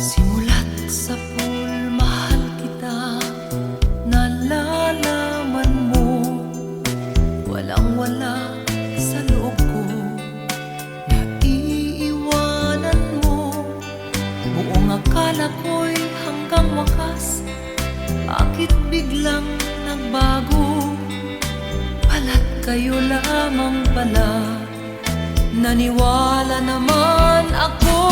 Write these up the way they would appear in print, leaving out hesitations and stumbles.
Simulat sa pool, mahal kita, nalalaman mo, walang-wala sa loob ko, naiiwanan mo. Buong akala ko'y hanggang wakas, bakit biglang nagbago? Pala't kayo lamang pala, naniwala naman ako.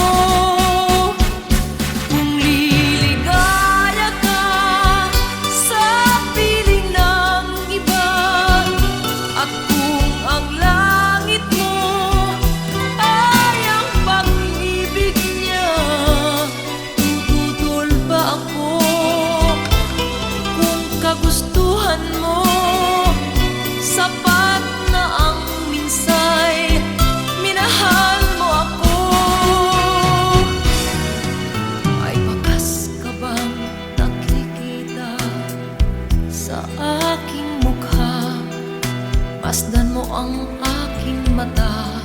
Kagustuhan mo, sapat na ang minsay, minahal mo ako. Ay bakas ka bang nakikita sa aking mukha? Masdan mo ang aking mata,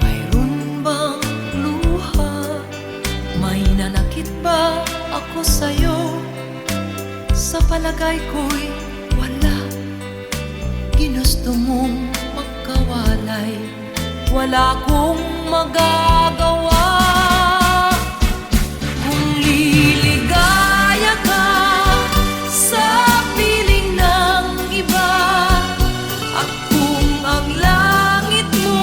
mayroon bang luha? May nanakit ba ako sa'yo? Sa palagay ko'y wala. Ginusto mong magkawalay, wala kong magagawa. Kung liligaya ka sa piling ng iba, at kung ang langit mo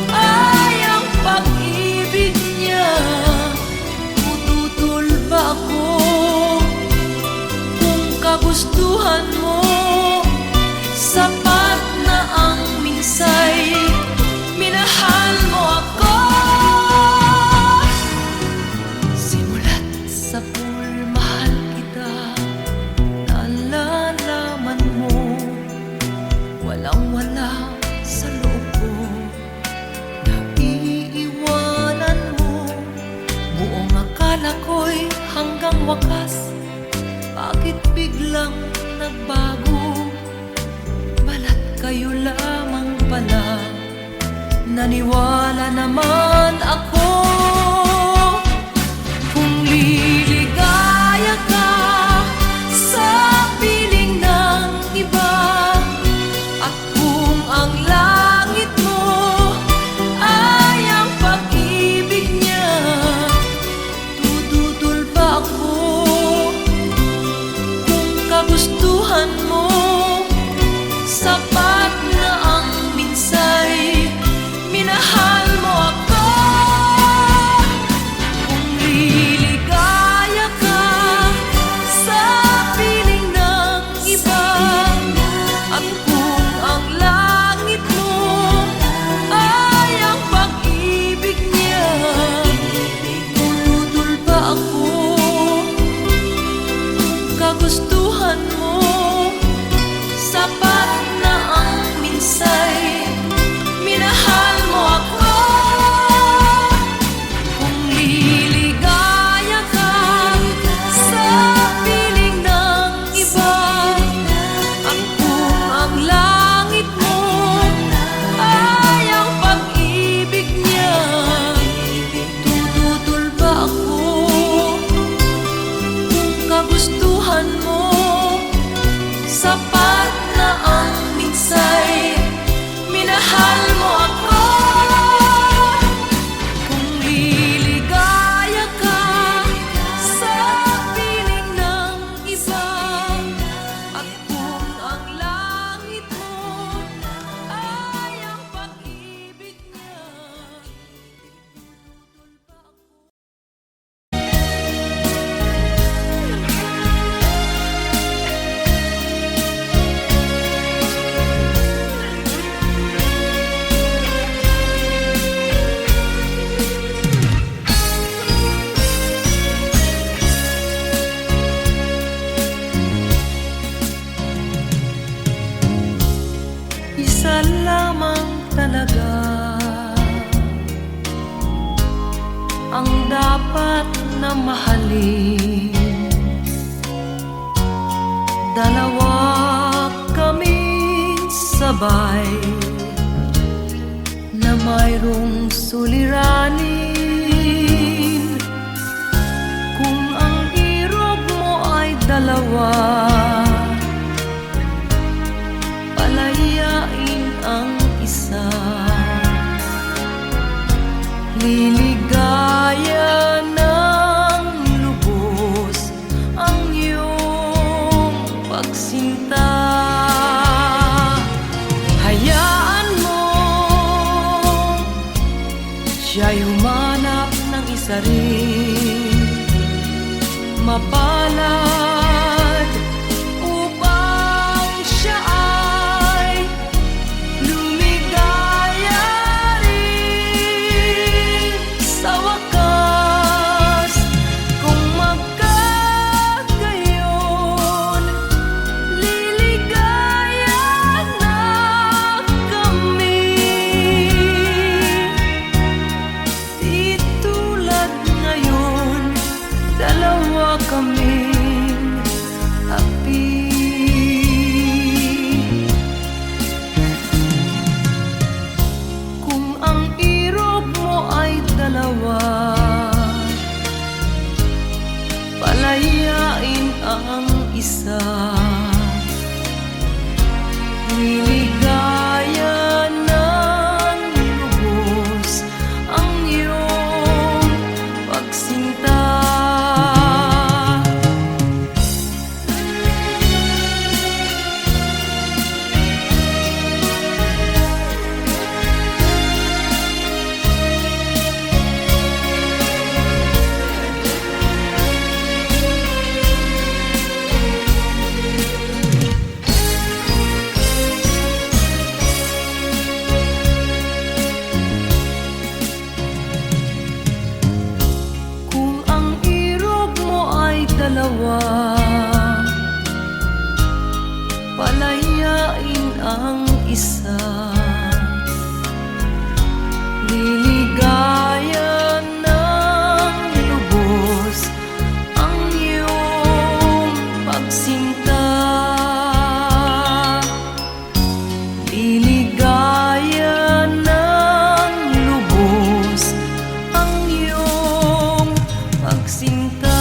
ay ang pag-ibig niya, tututol ba ako? Kagustuhan mo, sapat na ang minsay, minahal mo ako. Simulat sa pool, mahal kita, nalalaman mo, walang-wala sa loob ko, naiiwanan mo. Buong akala ko'y hanggang wakas, bakit biglang nagbago? Balat kayo lamang pala, naniwala naman ako. Kung liligaya ka sa piling ng iba, at kung ang langit mo ay ang pag-ibig niya, tututol ba ako? Kagustuhan mo, sapat na ang minsay, minahal mo ako. Kung liligaya ka sa piling ng iba, at kung ang langit mo ay ang pag-ibig niya, tututol ba ako? Kagustuhan mo, sapat na ang minsay, minahal mo ako. Kung liligaya ka sa piling ng iba, at kung ang langit mo ay ang pag-ibig niya, tututol ba ako? Kagustuhan mo, sapat na ang minsay, minahal mo ako. Kung liligaya ka sa piling ng iba, at kung ang langit mo ay ang pag-ibig niya, tututol ba ako? Isa lamang talaga ang dapat na mahalin. Dalawa kaming sabay na mayroong suliranin, kung ang irog mo ay dalawa, palayain ang isa. Liligaya ng lubos ang iyong pagsinta. Hayaan mo siya'y humanap ng isa rin, mapalad, upang siya ay lumigaya rin sa wakas. Kung magkagayon, liligaya na kami. Di tulad ngayon, dalawa kaming api. Kung ang irog mo ay dalawa, palayain ang isa. Liligaya ng lubos ang iyong pagsinta. Kung ang irog mo ay dalawa, palayain ang isa. Liligaya ng lubos ang iyong pagsinta. Liligaya ng lubos ang iyong pagsinta.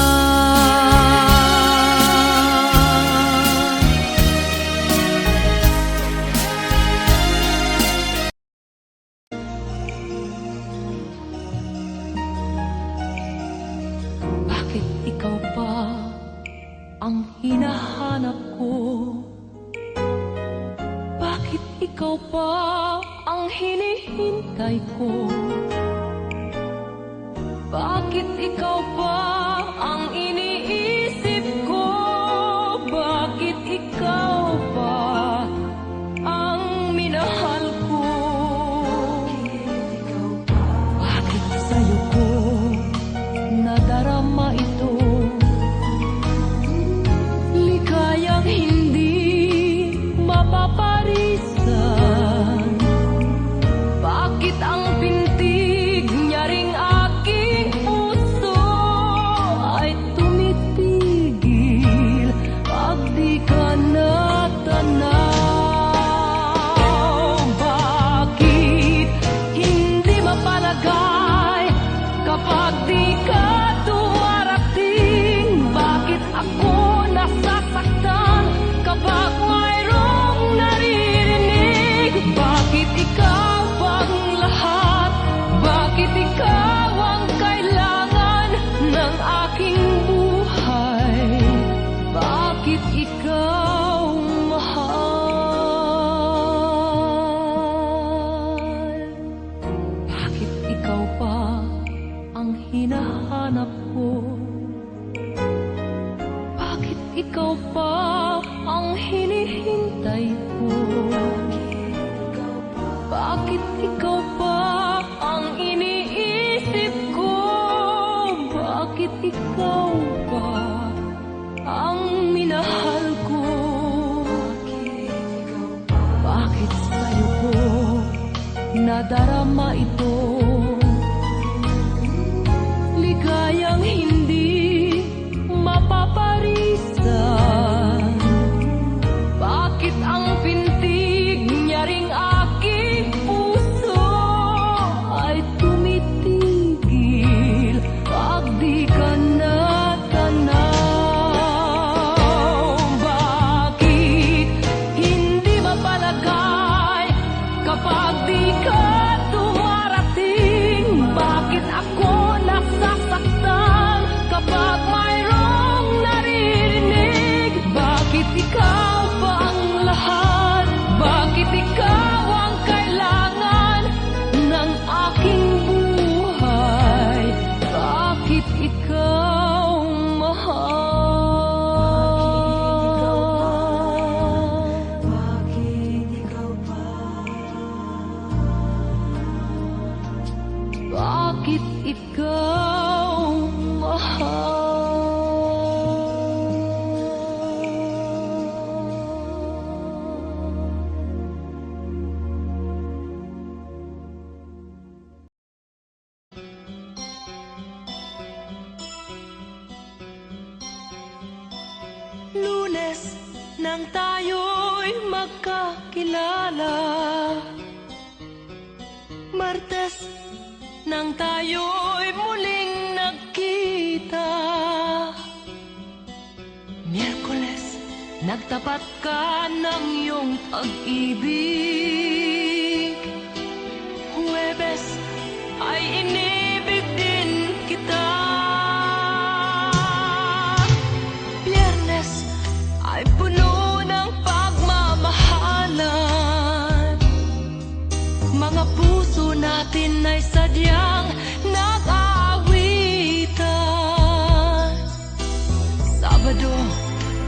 Bakit ikaw pa ang hinahanap ko? Bakit ikaw pa ang hinihintay ko? Bakit ikaw pa ang iniisip ko? Bakit ikaw pa ang minahal ko? Bakit sa'yo ko nadarama ito? Ligayang hindi mapaparisan. Bakit ang pintig niya ring aking puso ay tumitigil pag di ka natanaw? Bakit hindi mapalagay kapag di ka dumarating? Bakit ako nasasaktan kapag mayroong naririnig? Bakit ikaw ang lahat? Bakit ikaw ang kailangan ng aking buhay? Bakit ikaw mahal? Bakit ikaw pa ang hinahanap ko? Bakit ikaw pa ang hinihintay ko? Bakit ikaw pa ang iniisip ko? Bakit ikaw pa ang minahal ko? Bakit sa'yo ko nadarama ito? Ligayang hindi mapaparisan. Bakit ang pintig niya ring aking puso bakit ikaw mahal? Lunes nang tayo'y magkakilala, Martes nang tayo'y muling nagkita, Miyerkules nagtapat ka ng iyong pag-ibig, Huwebes ay inibig din kita, Biyernes ay puno ng pagmamahalan, mga puso natin ay sadyang nag-aawitan. Sabado,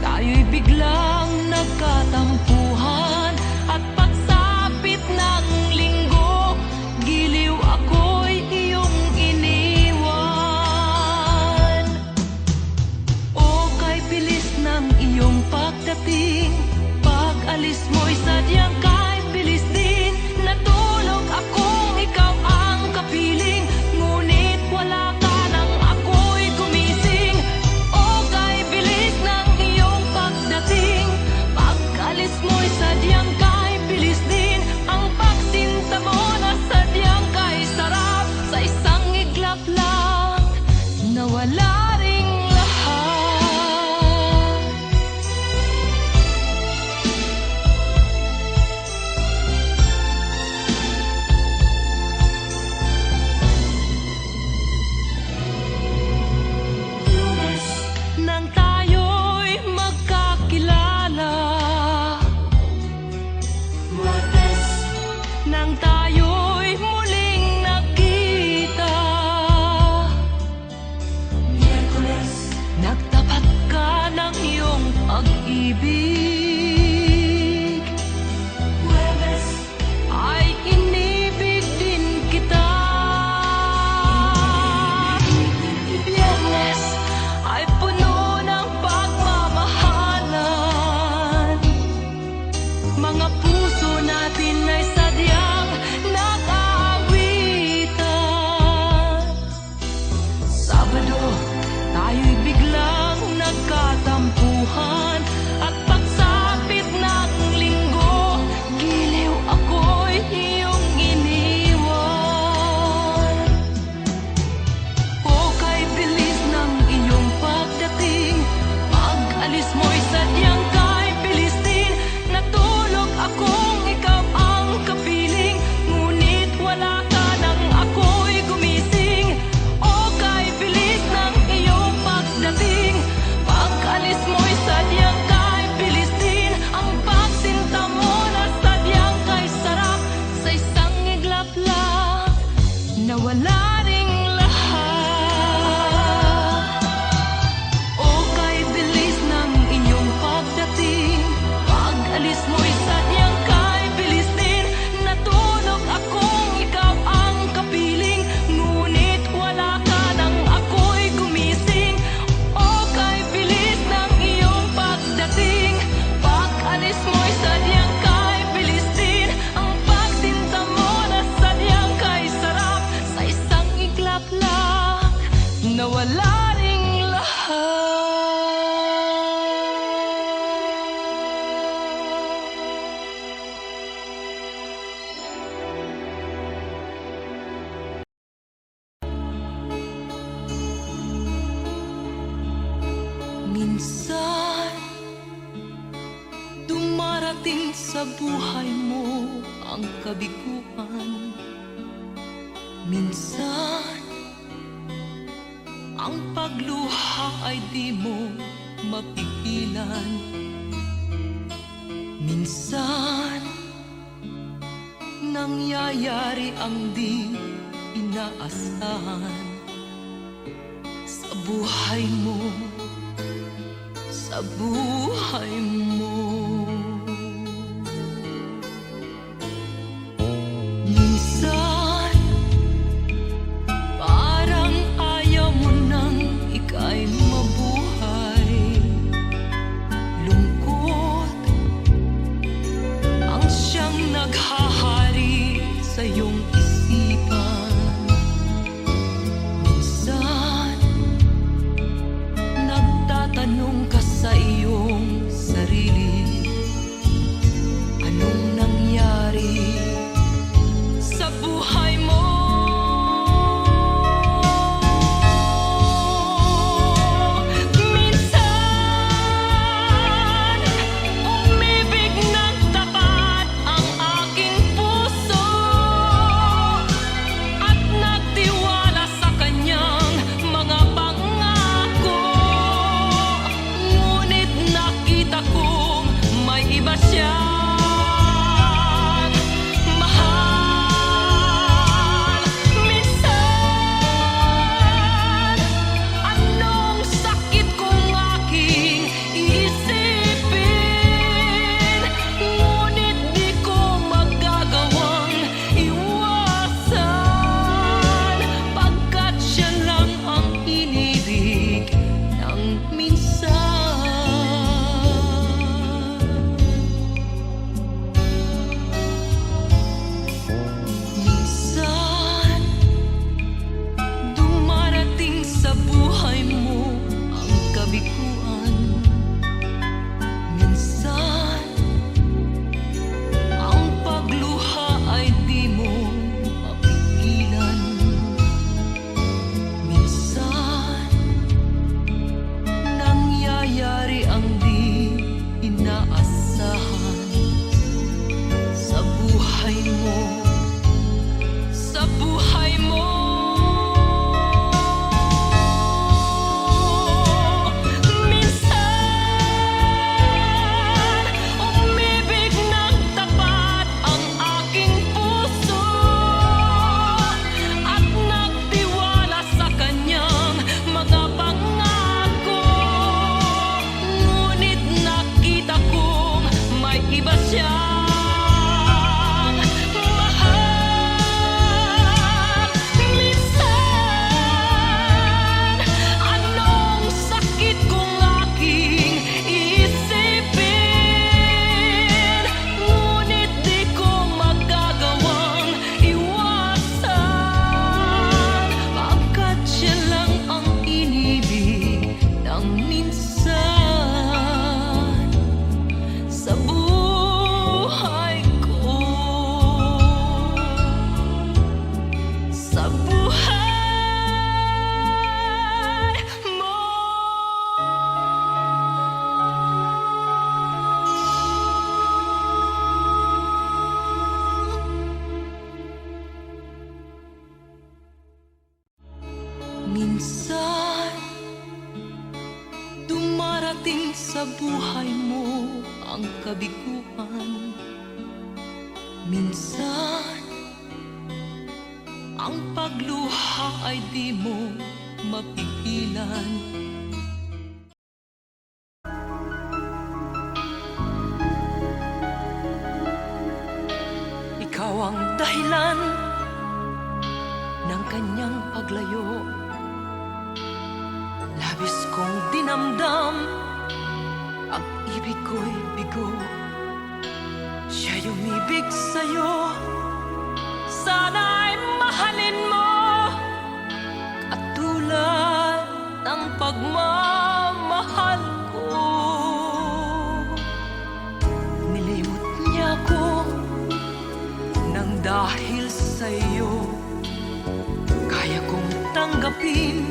tayo'y biglang nagkatampuhan, at pagsapit ng linggo, giliw ako'y iyong iniwan. O kay bilis ng iyong pagdating, pag-alis mo'y sadyang kay bilis din. Natulog akong ikaw ang kapiling, ngunit wala ka nang ako'y gumising. O kay bilis ng iyong pagdating, pag-alis mo'y sadyang kay bilis din. Ang pagsinta mo na sadyang kay sarap, sa isang iglap lang nawala ring lahat. Lunes nang tayo'y magkakilala, Martes nang tayo'y muling nagkita, Miyerkules nagtapat ka ng iyong pag-ibig, Huwebes ay inibig din kita, Biyernes ay puno ng pagmamahalan, mga puso natin ay sadyang nag-aawitan. Sabado, tayo'y biglang nagkatampuhan, at pagsapit ng linggo, giliw ako'y iyong iniwan. O kay bilis ng iyong pagdating, pag-alis mo'y sadyang kay bilis din. Natulog akong ikaw ang kapiling, ngunit wala ka nang ako'y gumising. O kay bilis ng iyong pagdating, pag-alis mo'y sadyang kay bilis din. Ang pagsinta mo na sadyang kay sarap, sa isang iglap lang nawala ring lahat. O kay bilis ng iyong pagdating, pag-alis mo'y sadyang kay bilis din. Natulog akong ikaw ang kapiling, ngunit wala ka nang ako'y gumising. O kay bilis ng iyong pagdating, pag-alis mo'y sadyang kay bilis din. Ang pagsinta mo na sadyang kay sarap, sa isang iglap lang nawala ring lahat. Minsan, dumarating sa buhay mo ang kabiguan. Minsan, ang pagluha ay di mo mapigilan. Minsan, nangyayari ang di inaasahan sa buhay mo, sa buhay mo. Minsan, sa buhay mo. Minsan, umibig ng tapat ang aking puso at nagtiwala sa kanyang mga pangako. Ngunit nakita kong may iba siyang mahal. Minsan, anong sakit kong aking iisipin, ngunit di ko magagawang iwasan, pagkat siya lang ang inibig ng minsan. Minsan, dumarating sa buhay mo ang kabiguan. Minsan, ang pagluha ay di mo mapigilan. Minsan, nangyayari ang di inaasahan sa buhay mo, sa buhay mo. Minsan, umibig ng tapat ang aking puso at nagtiwala sa kanyang mga pangako. Ngunit nakita kong may iba siyang mahal. Minsan, anong sakit kong aking iisipin, ngunit di ko magagawang iwasan, pagkat siya lang ang inibig ng minsan sa buhay ko, sa buhay mo. Minsan, dumarating sa buhay mo ang kabiguan. Minsan, ang pagluha ay di mo mapigilan. Ikaw ang dahilan ng kanyang paglayo. Labis kong dinamdam, ang ibig ko'y bigo. Siya'y umibig sa'yo, sana'y mahalin mo, katulad ng pagmamahal ko. Nilimot niya ko nang dahil sa'yo kaya kong tanggapin,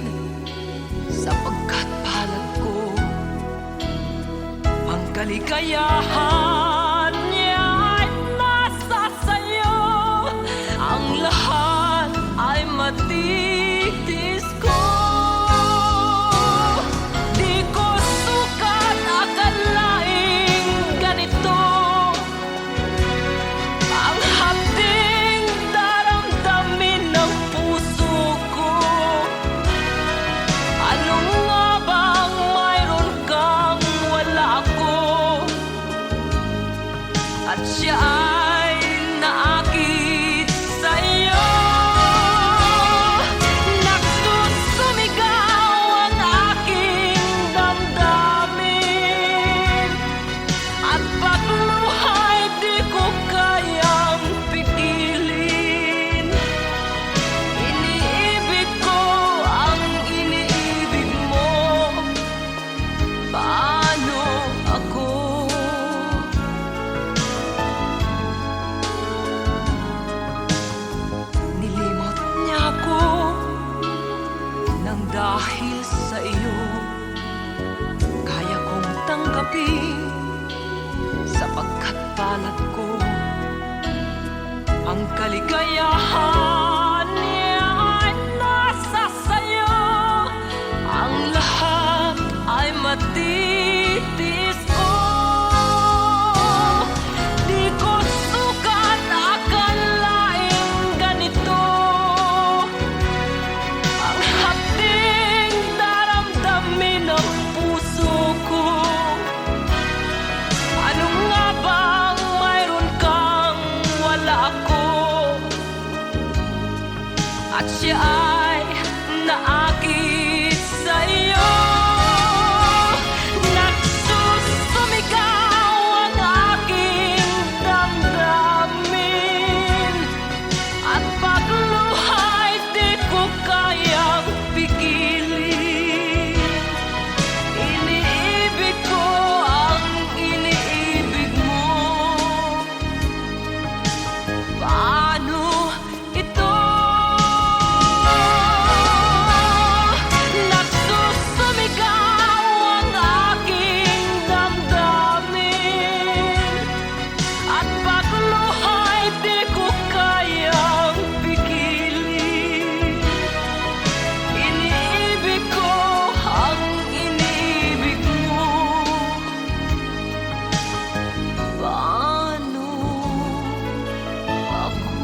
sapagkat palad ko ang kaligayahan niya ay nasa sayo. Ang lahat ay matitis ko. Di ko sukat akalaing ganito ang hapding daramdamin ng puso ko. Ano nga bang mayroon kang wala ako? kaligayahan niya ay nasa sayo. Ang lahat ay matitiis ko. Di ko sukat akalaing ganito ang hapding daramdamin ng puso ko. Ano nga bang mayroon kang wala ako? At siya ay naakit sa'yo. Nagsusumigaw ang aking damdamin, at pagluha'y di ko kayang pigilin. Iniibig ko ang iniibig mo. Paano ito? Nagsusumigaw ang aking damdamin, at pagluha'y di ko kayang pigilin. Iniibig ko ang iniibig mo. Paano ako?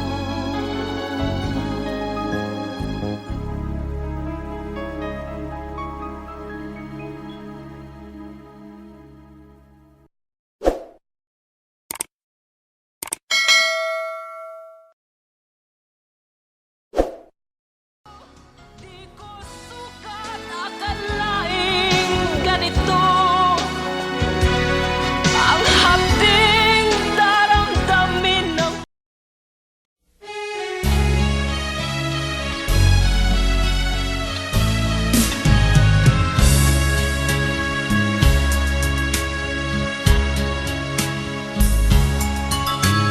Di ko sukat akalaing ganito ang hapding daramdamin ng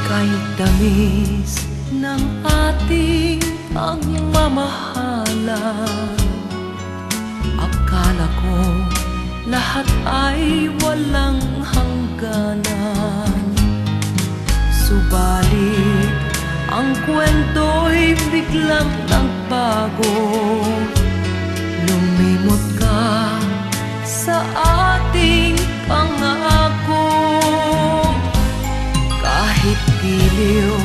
kahit tamis ng ating pagmamahalan. Akala ko lahat ay walang hangganan. Subalit ang kwento'y biglang nagbago. Lumimot ka sa ating pangako. Kahit giliw,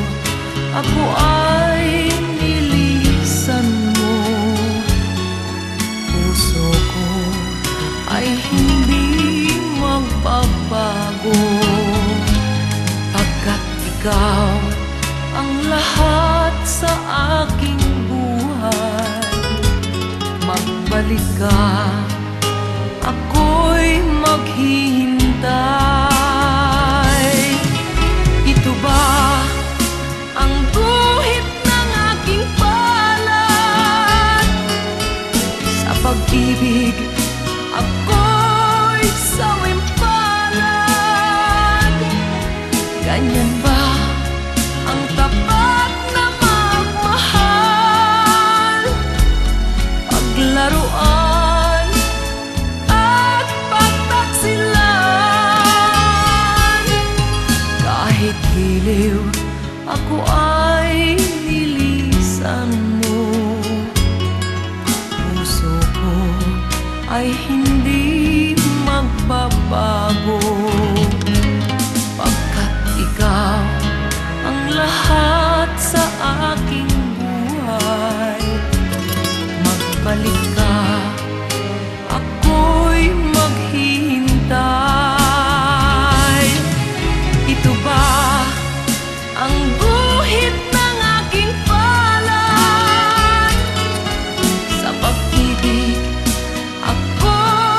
ako ay nilisan mo. Puso ko ay hindi magbabago, pagkat ikaw ang lahat sa aking buhay. Magbalik ka, ako'y maghihintay. Ito ba ang guhit ng aking palad? Sa pag-ibig, ako'y sawimpalad. Ganyan ba ang tapat na magmahal? Paglaruan at pagtaksilan. Kahit giliw, ako ay nilisan mo. Puso ko ay hindi magbabago, pagkat ikaw ang lahat sa aking buhay. Magbalik ka, ako'y maghihintay. Ito ba ang guhit ng aking palad? Sa pag-ibig, ako'y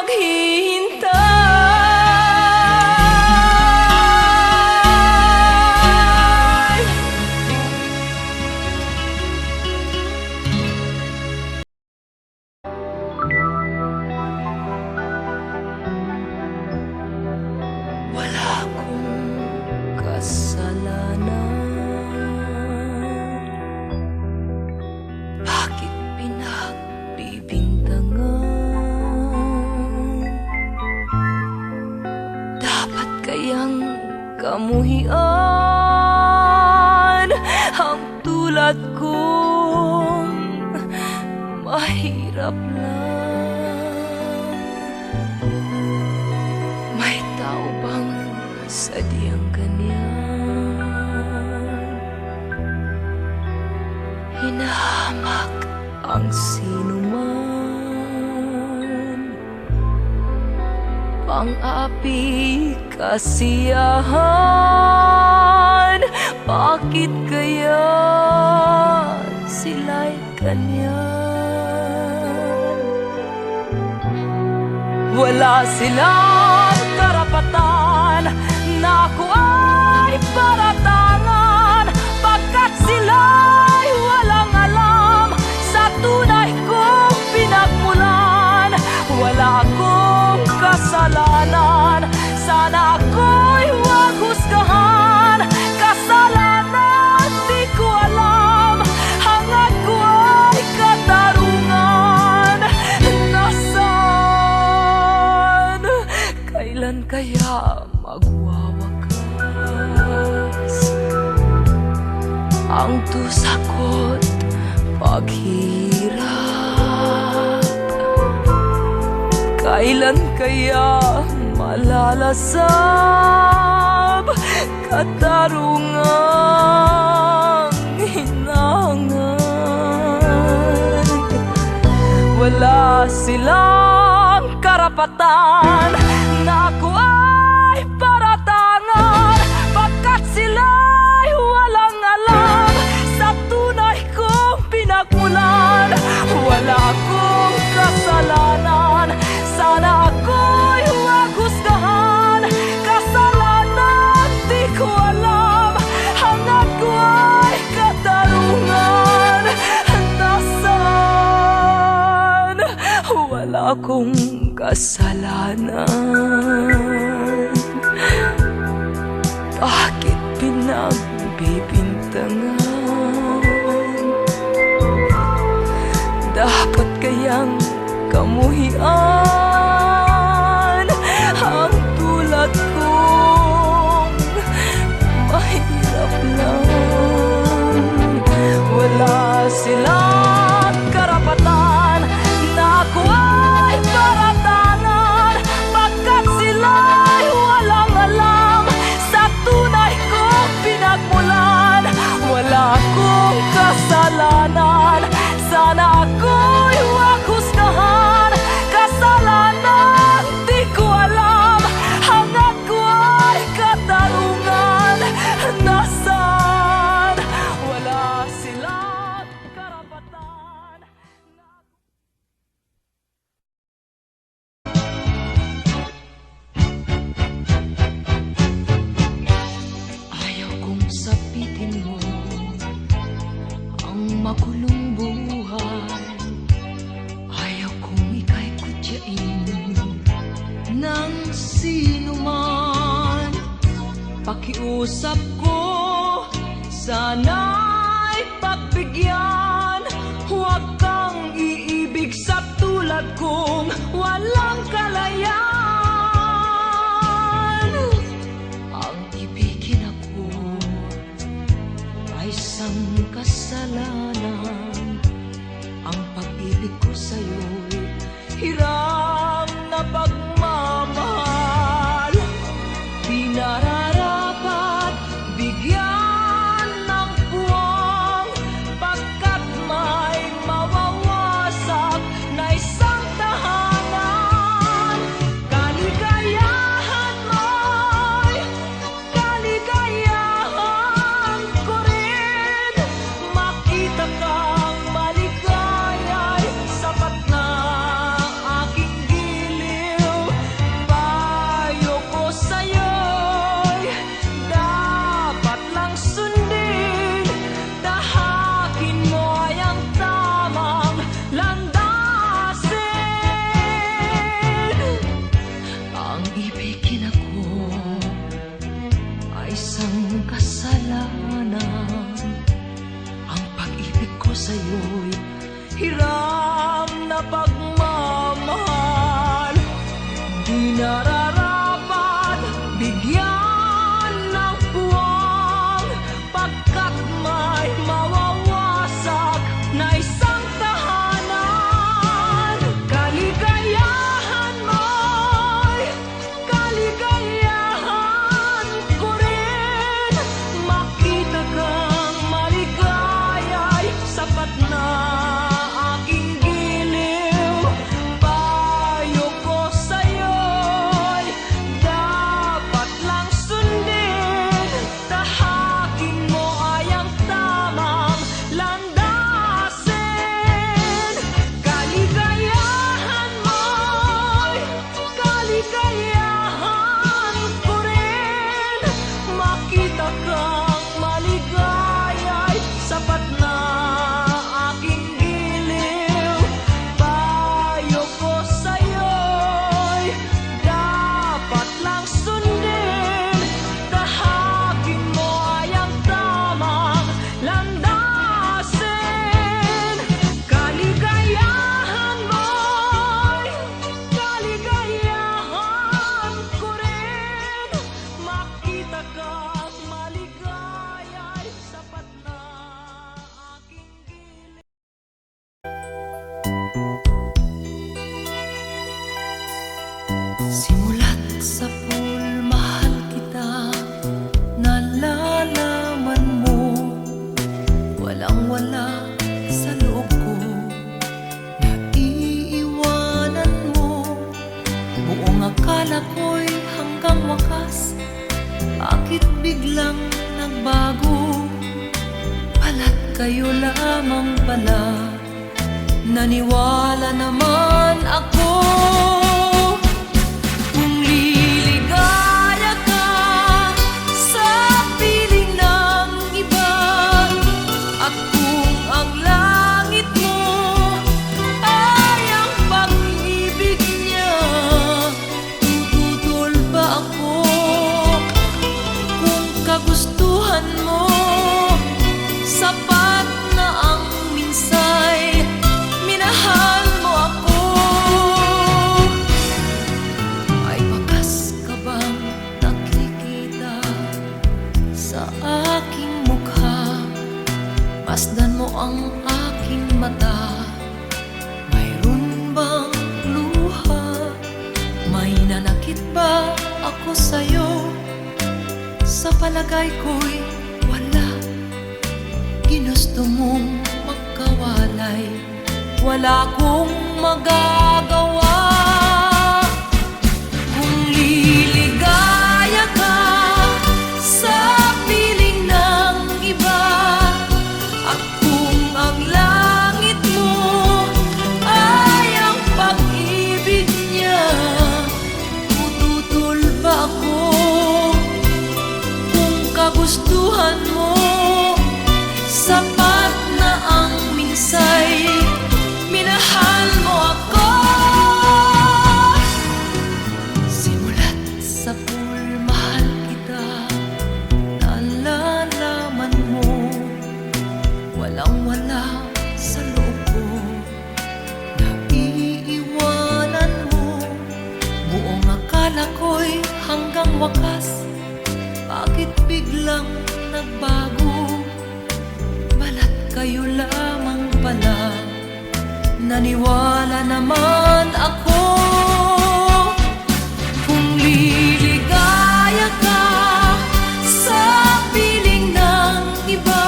maghihintay. Wala akong kasalanan, bakit pinagbibintangan? Dapat kayang kamuhian ang tulad kong mahirap lang. May tao bang sadyang ganyan? Hinahamak ang sinuman, pang-api kasiyahan. Bakit kaya sila'y ganyan? Wala silang karapatan na ako ay paratangan, pagkat sila'y walang alam sa tunay kong pinagmulan. Wala akong kasalanan, sana ako'y huwag husgahan. Kasalanan di ko alam, hangad ko ay katarungan. Nasaan? Kailan kaya magwawakas ang tusa ko't paghirap? Kailan kaya malalasap katarungang hinangan? Wala silang karapatan na ako ay paratangan, pagkat sila'y walang alam sa tunay kong pinagmulan. Wala akong kasalanan, sana ako'y huwag husgahan. Kasalanan di ko alam, hangad ko ay katarungan. Nasaan? Wala akong kasalanan, bakit pinagbibintangan? Dapat kayang kamuhian ang tulad kong mahirap lang. Wala silang karapatan na ako ay paratangan, pagkat sila'y walang alam sa tunay kong pinagmulan. Wala akong kasalanan, sana ako'y huwag husgahan. Kasalanan di ko alam, hangad ko ay katarungan. Nasaan? Wala silang karapatan. Ayaw kong sapitin mo ang makulong buhay. Ayaw kong ika'y kutyain ng sino man. Pakiusap ko, sana'y pagbigyan. Huwag kang iibig sa tulad kong walang kalayaan. Ang ibigin ako ay isang kasalanan. Ang pag-ibig ko sa'yo'y hiram na pagmamahal. Di nararapat bigyan ng puwang, pagkat may mawawasak na isang tahanan. Kaligayahan mo'y kaligayahan ko rin. Makita kang maligaya'y sapat na Buong akala ko'y hanggang wakas, bakit biglang nagbago? Pala't kayo lamang pala, naniwala naman ako. Kung liligaya ka sa piling ng iba, at kung ang langit mo ay ang pag-ibig niya, tututol ba ako? Kung kagustuhan mo, sapat na ang minsay, minahal mo ako. Ay bakas ka bang nakikita sa aking mukha? Masdan mo ang aking mata, mayroon bang luha? May nanakit ba ako sa'yo? Sa palagay ko'y wala. Ginusto mong magkawalay, wala akong magagawa. Kung liligaya ka sa piling ng iba, at kung ang langit mo ay ang pag-ibig niya, tututol ba ako? Kung kagustuhan mo, sapat na ang minsay, minahal mo ako. Simulat sa pool, mahal kita, nalalaman mo, walang-wala sa loob ko, naiiwanan mo. Buong akala ko'y hanggang wakas, bakit biglang nagbago? Balat kayo lamang pala, naniwala naman ako. Kung liligaya ka sa piling ng iba,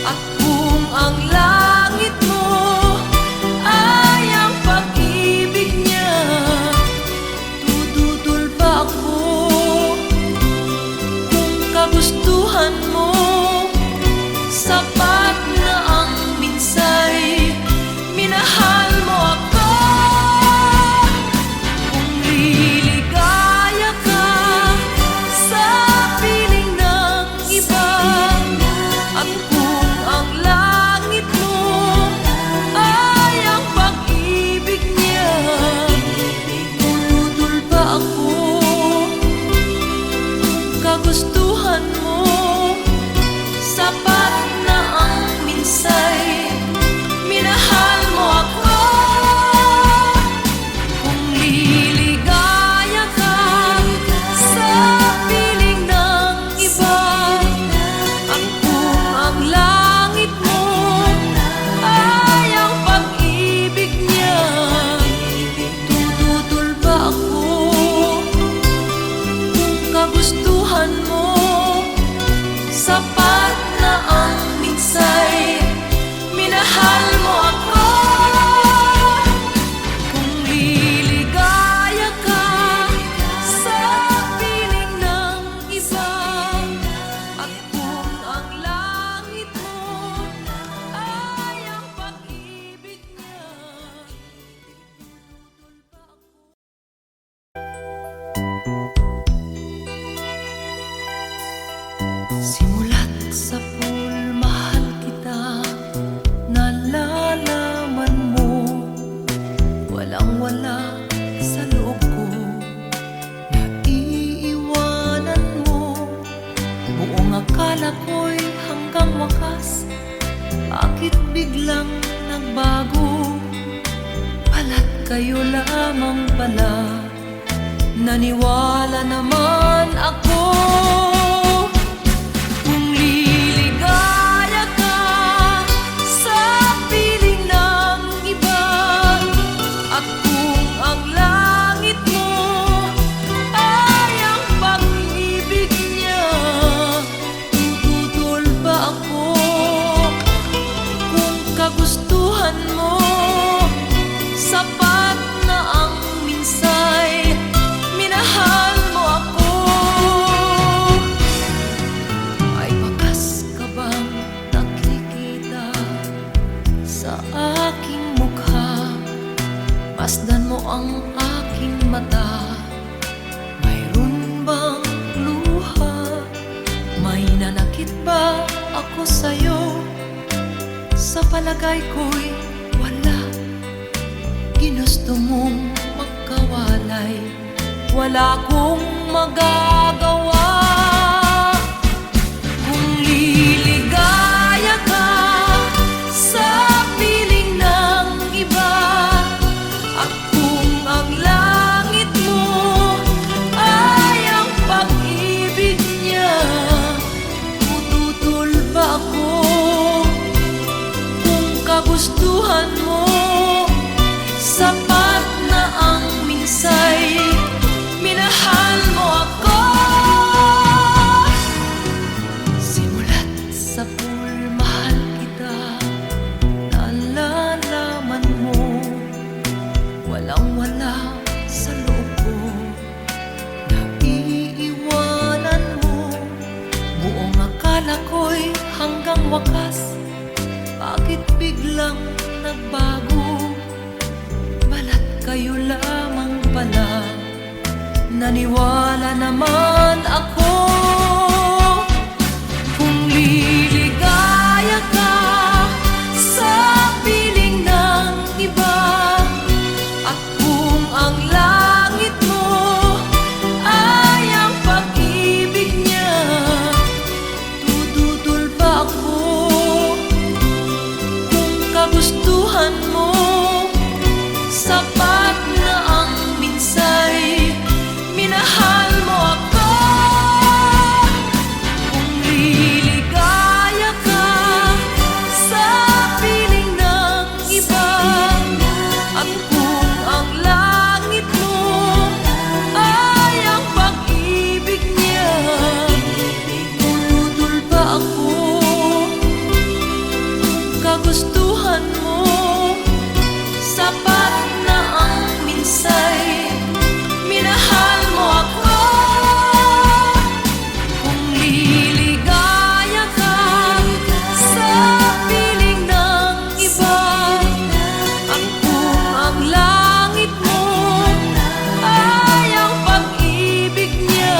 at kung ang langit mo ay ang pag-ibig niya, tututol ba ako? Kung kagustuhan mo, sapat na ang minsay, minahal mo ako. Kung liligaya ka sa piling ng iba, at kung ang langit mo ay ang pag-ibig niya, tututol ba ako? Kung kagustuhan mo, sapat na ang minsay, minahal mo ako. Kung liligaya ka sa piling ng iba, at kung ang langit mo ay ang pag-ibig niya, tututol ba ako? Kung kagustuhan mo, sapat na ang minsay, minahal mo ako. Kung liligaya ka sa piling ng iba, at kung ang langit mo ay ang pag-ibig niya, tututol ba ako? Simulat sa pool, mahal kita, nalalaman mo, walang-wala sa loob ko, naiiwanan mo. Buong akala ko'y hanggang wakas, bakit biglang nagbago? Pala't kayo lamang pala, naniwala naman ako. Kung liligaya ka sa piling ng iba, at kung ang langit mo ay ang pag-ibig niya, tututol ba ako? Kung kagustuhan mo, sapat na ang minsay, ang aking mata. Mayroon bang luha? May nanakit ba ako sa'yo? Sa palagay ko'y wala. Ginusto mong magkawalay, wala akong magagawa. Kung liligaya ka sa piling ng iba, at kung ang langit mo ay ang pag-ibig niya, tututol ba ako? Kung kagustuhan mo, sapat na ang minsay, minahal mo ako. Simulat sa pool, mahal kita, nalalaman mo, walang-wala sa loob ko, naiiwanan mo. Buong akala ko'y hanggang wakas, bakit biglang nagbago? Balat kayo lamang pala, naniwala naman ako. Kung liligaya ka sa piling ng iba, at kung ang langit mo ay ang pag-ibig niya, tututol ba ako? Kung kagustuhan mo, sapat na ang minsay, minahal mo ako. Kung liligaya ka sa piling ng iba, at kung ang langit mo ay ang pag-ibig niya, tututol ba ako? Kung kagustuhan mo, sapat na ang minsay, minahal mo ako. Kung liligaya ka sa piling ng iba, at kung ang langit mo ay ang pag-ibig niya,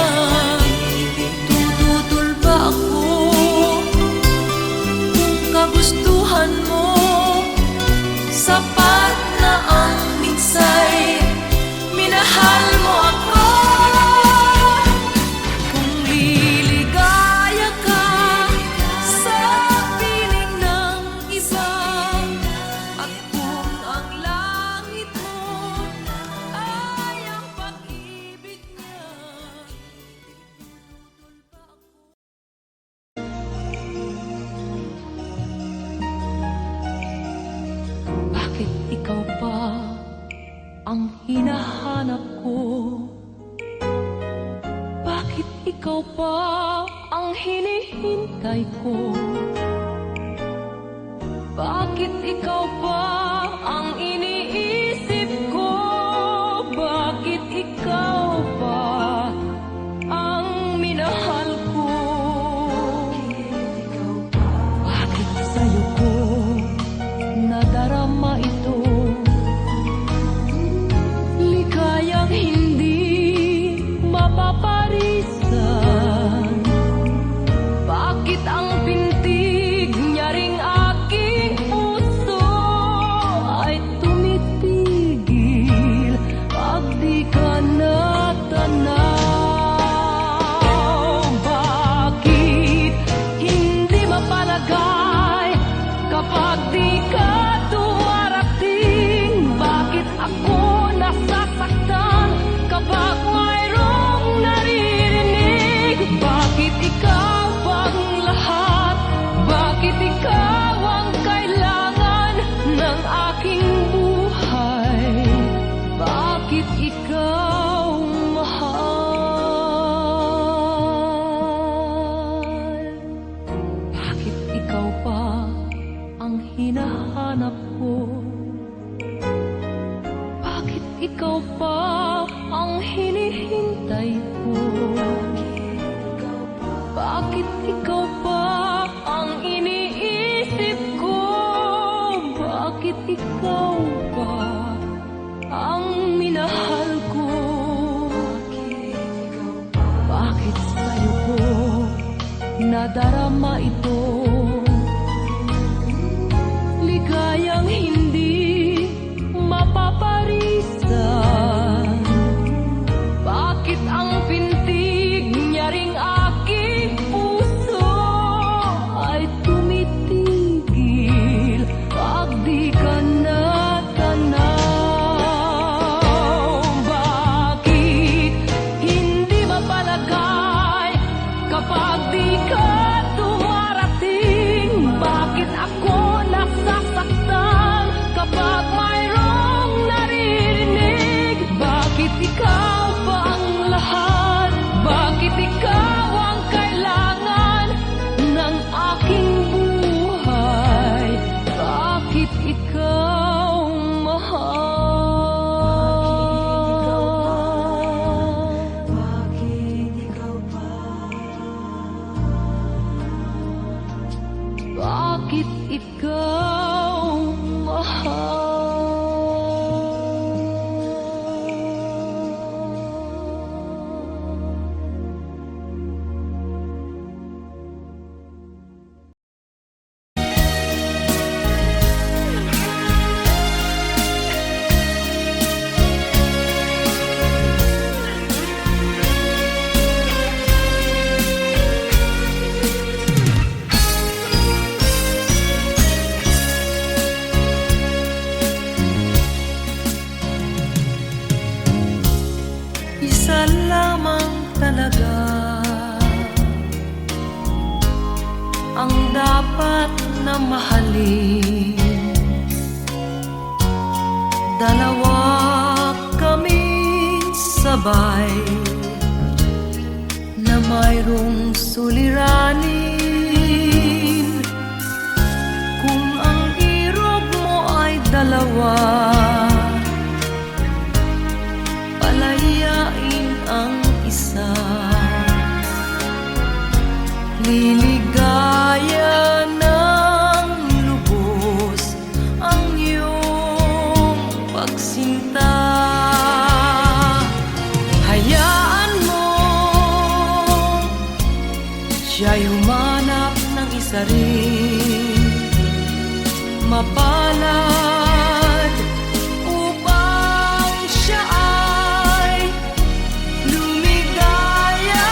tututol ba ako? Kung kagustuhan mo, sapat na ang minsay, minahal mo ako. Kung liligaya ka sa piling ng iba, at kung ang langit mo ay ang pag-ibig niya, tututol ba ako? Bakit ikaw pa ang hinahanap ko? Bakit ikaw pa ang hinihintay ko? Bakit ikaw pa ang iniisip ko? Bakit ikaw pa ang minahal ko? Bakit sa'yo ko nadarama ito? Likayang hindi mapaparisan. Bakit ang pintig niya ring aking puso ay tumitigil pag di ka natanaw? Bakit hindi mapalagay kapag di ka dumarating? Bakit ako nasasaktan kapag mayroong naririnig? Bakit ikaw ang lahat? Bakit ikaw ang kailangan ng aking buhay? Bakit ikaw mahal? Bakit ikaw pa ang hinahanap ko? Bakit ikaw pa ang hinihintay ko? Bakit ikaw pa ang iniisip ko? Bakit ikaw pa ang nadarama ito. Ligayang hindi mapaparisan. Bakit ang pintig niya ring aking puso ay tumitigil pag di ka natanaw? Bakit hindi mapalagay kapag di ka dumarating? Bakit ako nasasaktan kapag mayroong naririnig? Bakit ikaw ba ang lahat? Bakit ikaw ang kailangan ng aking buhay? Bakit ikaw mahal? Bakit ikaw ba? Bakit ikaw mahal? Isa lamang talaga ang dapat na mahalin. Dalawa kaming sabay na mayroong suliranin. Kung ang irog mo ay dalawa, palayain ang isa. Liligaya ng lubos ang iyong pagsinta. Hayaan mo siya'y humanap ng isa rin mapalad upang siya ay lumigaya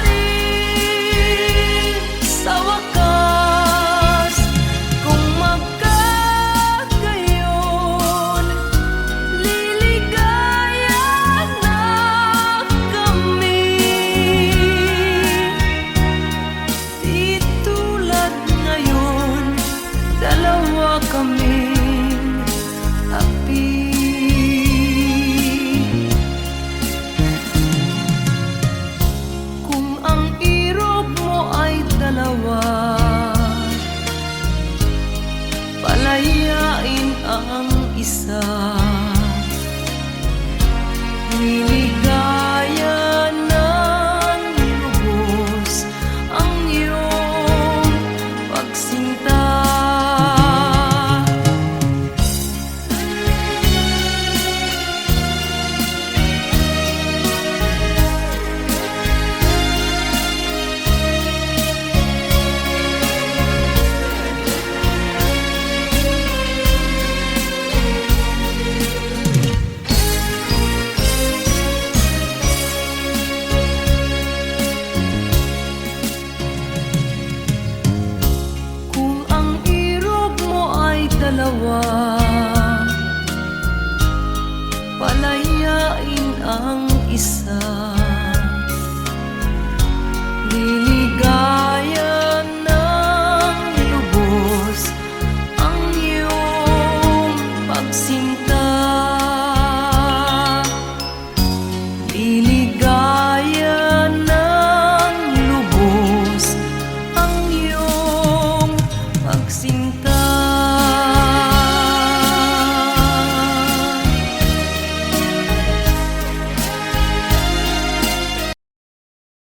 rin sa wakas. Kung magkagayon, liligaya na kami. Di tulad ngayon, dalawa kaming api. Kung ang irog mo ay dalawa, palayain ang isa.